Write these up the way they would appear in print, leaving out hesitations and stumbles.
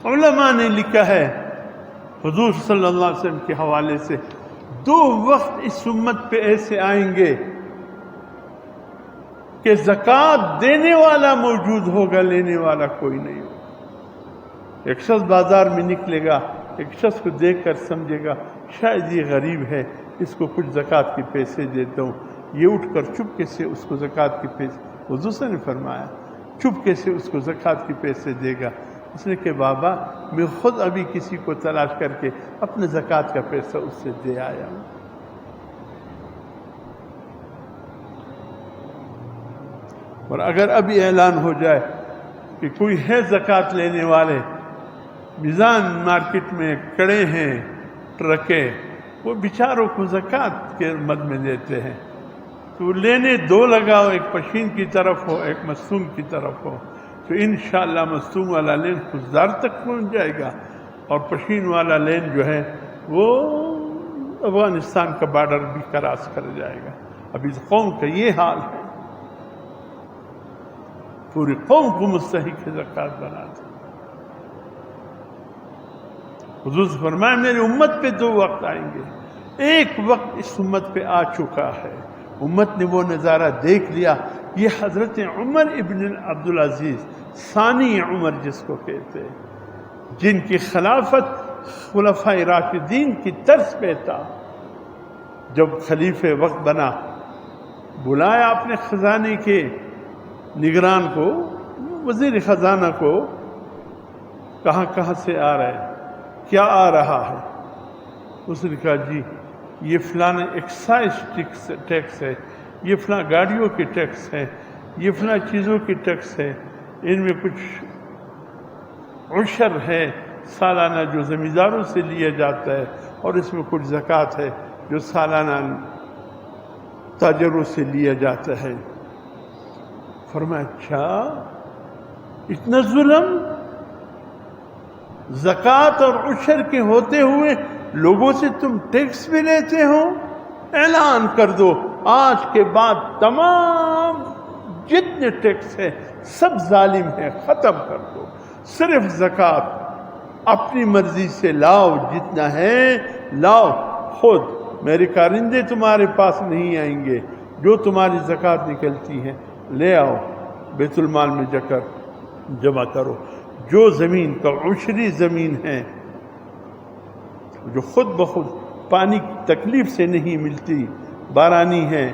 علماء نے لکھا ہے حضور صلی اللہ علیہ وسلم کے حوالے سے 2 وقت اس امت پہ ایسے آئیں گے کہ زکوٰۃ دینے والا موجود ہوگا، لینے والا کوئی نہیں ہوگا۔ ایک شخص بازار میں نکلے گا، ایک شخص کو دیکھ کر سمجھے گا شاید یہ غریب ہے، اس کو کچھ زکوٰۃ کے پیسے دیتا ہوں، یہ اٹھ کر چپکے سے اس کو زکوٰۃ کے پیسے، حضور صلی اللہ علیہ وسلم نے فرمایا چپکے سے اس کو زکوٰۃ کے پیسے دے گا۔ اس نے کہ بابا میں خود ابھی کسی کو تلاش کر کے اپنے زکوٰۃ کا پیسہ اس سے دے آیا ہوں۔ اور اگر ابھی اعلان ہو جائے کہ کوئی ہے زکوٰۃ لینے والے، میزان مارکیٹ میں کھڑے ہیں ٹرکیں، وہ بیچاروں کو زکوٰۃ کے مد میں لیتے ہیں، تو لینے 2 لگاؤ، ایک پشین کی طرف ہو ایک مستوم کی طرف ہو، تو انشاءاللہ مستوم والا لین خزدار تک پہنچ جائے گا، اور پشین والا لین جو ہے وہ افغانستان کا بارڈر بھی کراس کر جائے گا۔ اب اس قوم کا یہ حال ہے، پوری قوم کو مستحق زکوٰۃ بنا دے۔ حضور سے فرمایا میری امت پہ 2 وقت آئیں گے، ایک وقت اس امت پہ آ چکا ہے، امت نے وہ نظارہ دیکھ لیا۔ یہ حضرت عمر ابن عبدالعزیز ثانی عمر جس کو کہتے ہیں، جن کی خلافت خلفائے راشدین کی طرز پہ تھا، جب خلیفہ وقت بنا بلایا اپنے خزانے کے نگران کو، وزیر خزانہ کو، کہاں سے آ رہا ہے، کیا آ رہا ہے؟ اس نے کہا جی یہ فلاں ایکسائز ٹیکس ہے، یہ فلاں گاڑیوں کی ٹیکس ہے، یہ فلاں چیزوں کی ٹیکس ہے، ان میں کچھ عشر ہے سالانہ جو زمینداروں سے لیا جاتا ہے، اور اس میں کچھ زکوٰۃ ہے جو سالانہ تاجروں سے لیا جاتا ہے۔ فرمایا اچھا اتنا ظلم، زکوٰۃ اور عشر کے ہوتے ہوئے لوگوں سے تم ٹیکس بھی لیتے ہو؟ اعلان کر دو آج کے بعد تمام جتنے ٹیکس ہے سب ظالم ہے، ختم کر دو، صرف زکوٰۃ اپنی مرضی سے لاؤ، جتنا ہے لاؤ، خود میرے کارندے تمہارے پاس نہیں آئیں گے، جو تمہاری زکوٰۃ نکلتی ہے لے آؤ، بیت المال میں جا کر جمع کرو۔ جو زمین کا عشری زمین ہے، جو خود بخود پانی کی تکلیف سے نہیں ملتی، بارانی ہے،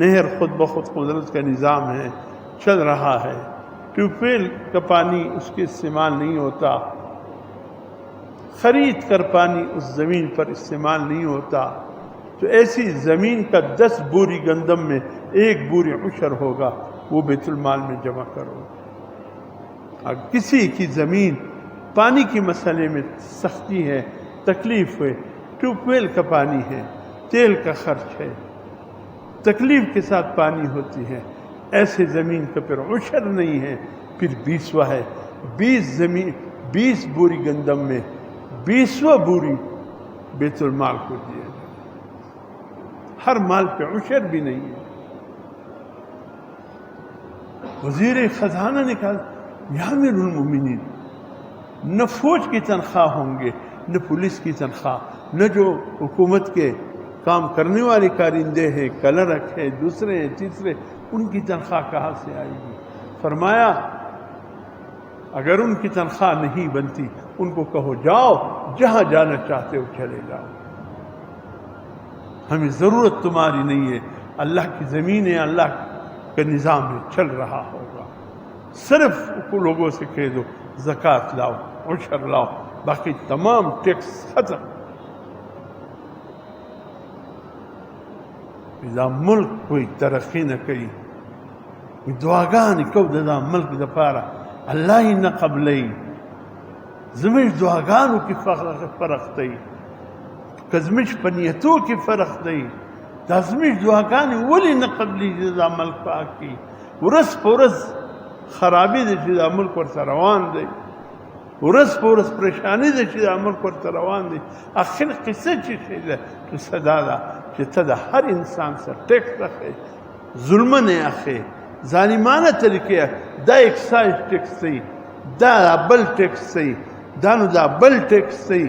نہر خود بخود قدرت کا نظام ہے، چل رہا ہے، ٹیوب ویل کا پانی اس کے استعمال نہیں ہوتا، خرید کر پانی اس زمین پر استعمال نہیں ہوتا، تو ایسی زمین کا 10 بوری گندم میں 1 بوری عشر ہوگا، وہ بیت المال میں جمع کرو۔ اگر کسی کی زمین پانی کے مسئلے میں سختی ہے، تکلیف ہے، ٹیوب ویل کا پانی ہے، تیل کا خرچ ہے، تکلیف کے ساتھ پانی ہوتی ہے، ایسے زمین کا پھر عشر نہیں ہے، پھر 20واں ہے، 20 بوری گندم میں 20واں بوری بیت المال کو دیا جائے، ہر مال پہ عشر بھی نہیں ہے۔ وزیر خزانہ نے کہا یا امیر المومنین، نہ فوج کی تنخواہ ہوں گے، نہ پولیس کی تنخواہ، نہ جو حکومت کے کام کرنے والے کارندے ہیں، کلرک ہیں، دوسرے ہیں، تیسرے، ان کی تنخواہ کہاں سے آئے گی؟ فرمایا اگر ان کی تنخواہ نہیں بنتی ان کو کہو جاؤ جہاں جانا چاہتے ہو چلے جاؤ، ہمیں ضرورت تمہاری نہیں ہے، اللہ کی زمین ہے، اللہ کا نظام ہے، چل رہا ہوگا، صرف لوگوں سے کہہ دو زکوٰۃ لاؤ، عشر لاؤ، باقی تمام ٹیکس ختم۔ اذا ملک کوئی ترقی نہ کری، دعاگانی کو دا ملک دپارا اللہ ہی نہ قبلی، زمش دعاگانو کی فرق دی، کزمش پنیتو کی فرق دی، دا زمش دعاگانی ولی نہ قبلی دا ملک پاک کی، ورس پورس خرابی دی چې دا ملک ورته روان دی، ورځ په ورځ پریشانی دی چې دا ملک ورته روان دی. اخر قصه چې شي ده قصه دا ده چې ته د هر انسان سره ټیکس اخلې، ظلم نه اخلې، ظالمانه طریقې، دا ایکسایز ټیکس دی، دا بل ټیکس دی، دانو دا بل ټیکس دی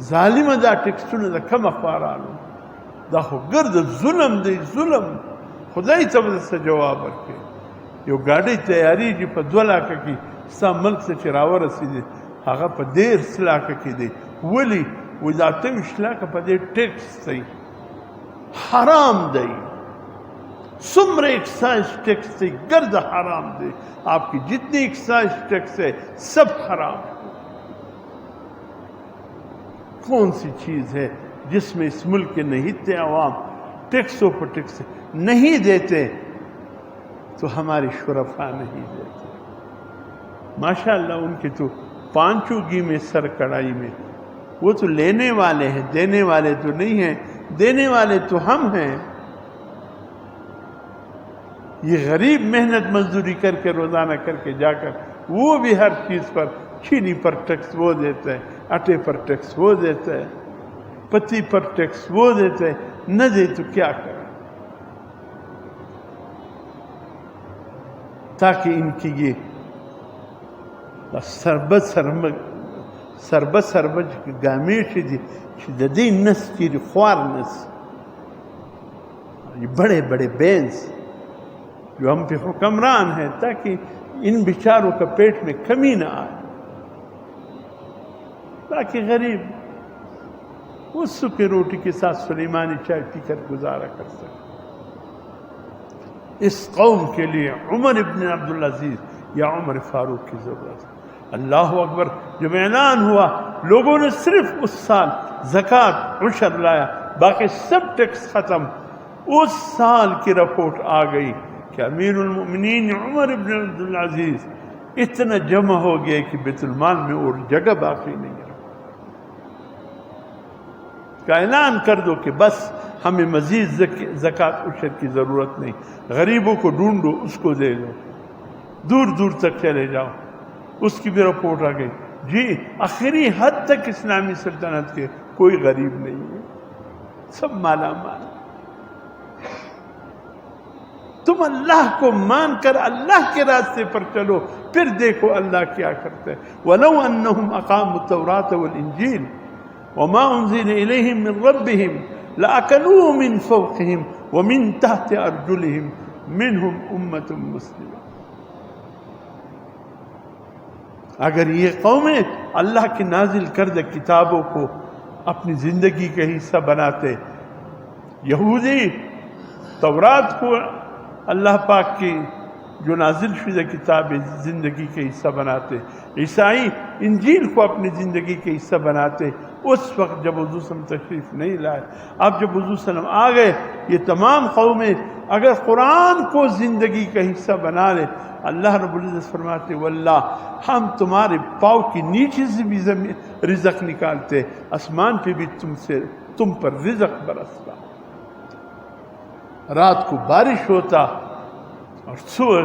ظالمه دا ټیکسونه د کومه خوا رالو دا خو ګرد ظلم دی ظلم خدای ته به څه جواب ورکړي یو ګاډی تیاریږي په 2 لاکه کې ستا ملک ته چې راورسېدي هغه په 13 لاکه کې دی ولې وایي دا 28 لاکه په دې ټیکس دی حرام دی څومره ایکسائز ٹیکس سے گرد حرام دے آپ کی جتنی ایکسائز ٹیکس ہے سب حرام کون سی چیز ہے جس میں اس ملک کے نہیتے عوام ٹیکسوں پر ٹیکس نہیں دیتے تو ہمارے شرفا نہیں دیتے ماشاءاللہ ان کے تو پانچوگی میں سر کڑائی میں وہ تو لینے والے ہیں دینے والے تو نہیں ہیں دینے والے تو ہم ہیں یہ غریب محنت مزدوری کر کے روزانہ کر کے جا کر وہ بھی ہر چیز پر چینی پر ٹیکس وہ دیتا ہے آٹے پر ٹیکس وہ دیتا ہے پتی پر ٹیکس وہ دیتا ہے نہ دے تو کیا کرے تاکہ ان کی یہ سربت گامیشی دی شددی نس کی خوار نس یہ بڑے بڑے بینس جو ہم پہ حکمران ہیں تاکہ ان بیچاروں کا پیٹ میں کمی نہ آئے تاکہ غریب اس سوکھی روٹی کے ساتھ سلیمانی چائے پی کر گزارا کر سکے اس قوم کے لیے عمر ابن عبدالعزیز یا عمر فاروق کی ضرورت ہے اللہ اکبر جب اعلان ہوا لوگوں نے صرف اس سال زکوٰۃ عشر لایا باقی سب ٹیکس ختم اس سال کی رپورٹ آ گئی کہ امیر المؤمنین عمر ابن عبدالعزیز اتنا جمع ہو گیا کہ بیت المال میں اور جگہ باقی نہیں رہا کا اعلان کر دو کہ بس ہمیں مزید زکوٰۃ عشر کی ضرورت نہیں غریبوں کو ڈھونڈو اس کو دے دو دور دور تک چلے جاؤ اس کی بھی رپورٹ آ گئی جی آخری حد تک اسلامی سلطنت کے کوئی غریب نہیں ہے سب مالا مال تم اللہ کو مان کر اللہ کے راستے پر چلو پھر دیکھو اللہ کیا کرتے ہیں وَلَوْ أَنَّهُمْ أَقَامُوا التَّوْرَاةَ وَالْإِنْجِيلَ وَمَا أُنزِلَ إِلَيْهِمْ مِنْ رَبِّهِمْ لَأَكَلُوا مِنْ فَوْقِهِمْ وَمِنْ تَحْتِ أَرْجُلِهِمْ مِنْهُمْ أُمَّةٌ مُسْلِمَةٌ اگر یہ قومیں اللہ کی نازل کردہ کتابوں کو اپنی زندگی کا حصہ بناتے یہودی تورات کو اللہ پاک کی جو نازل شدہ کتاب زندگی کے حصہ بناتے عیسائی انجیل کو اپنی زندگی کے حصہ بناتے اس وقت جب حضور صلی اللہ علیہ وسلم تشریف نہیں لائے اب جب حضور صلی اللہ علیہ وسلم آ گئے یہ تمام قومیں اگر قرآن کو زندگی کا حصہ بنا لے اللہ رب العزت فرماتے واللہ ہم تمہارے پاؤں کی نیچے سے بھی رزق نکالتے آسمان پہ بھی تم پر رزق برستا رات کو بارش ہوتا اور صبح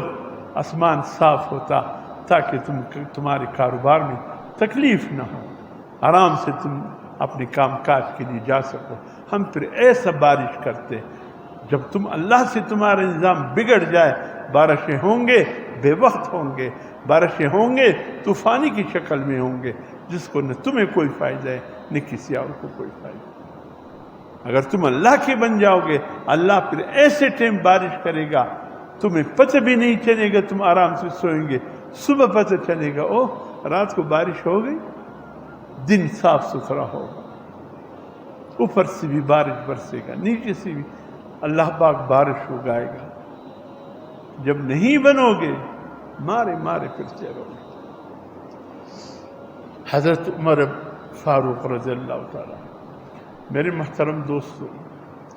آسمان صاف ہوتا تاکہ تمہارے کاروبار میں تکلیف نہ ہو آرام سے تم اپنے کام کاج کے لیے جا سکو ہم پھر ایسا بارش کرتے جب تم اللہ سے تمہارا نظام بگڑ جائے بارشیں ہوں گے بے وقت ہوں گے بارشیں ہوں گے طوفانی کی شکل میں ہوں گے جس کو نہ تمہیں کوئی فائدہ ہے نہ کسی اور کو کوئی فائدہ اگر تم اللہ کے بن جاؤ گے اللہ پھر ایسے ٹائم بارش کرے گا تمہیں پتہ بھی نہیں چلے گا تم آرام سے سوئیں گے صبح پتہ چلے گا او رات کو بارش ہو گئی دن صاف ستھرا ہوگا اوپر سے بھی بارش برسے گا نیچے سے بھی اللہ پاک بارش اگائے گا جب نہیں بنو گے مارے مارے پھرتے رہو گے حضرت عمر فاروق رضی اللہ تعالیٰ میرے محترم دوستو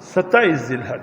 27 ذی الحج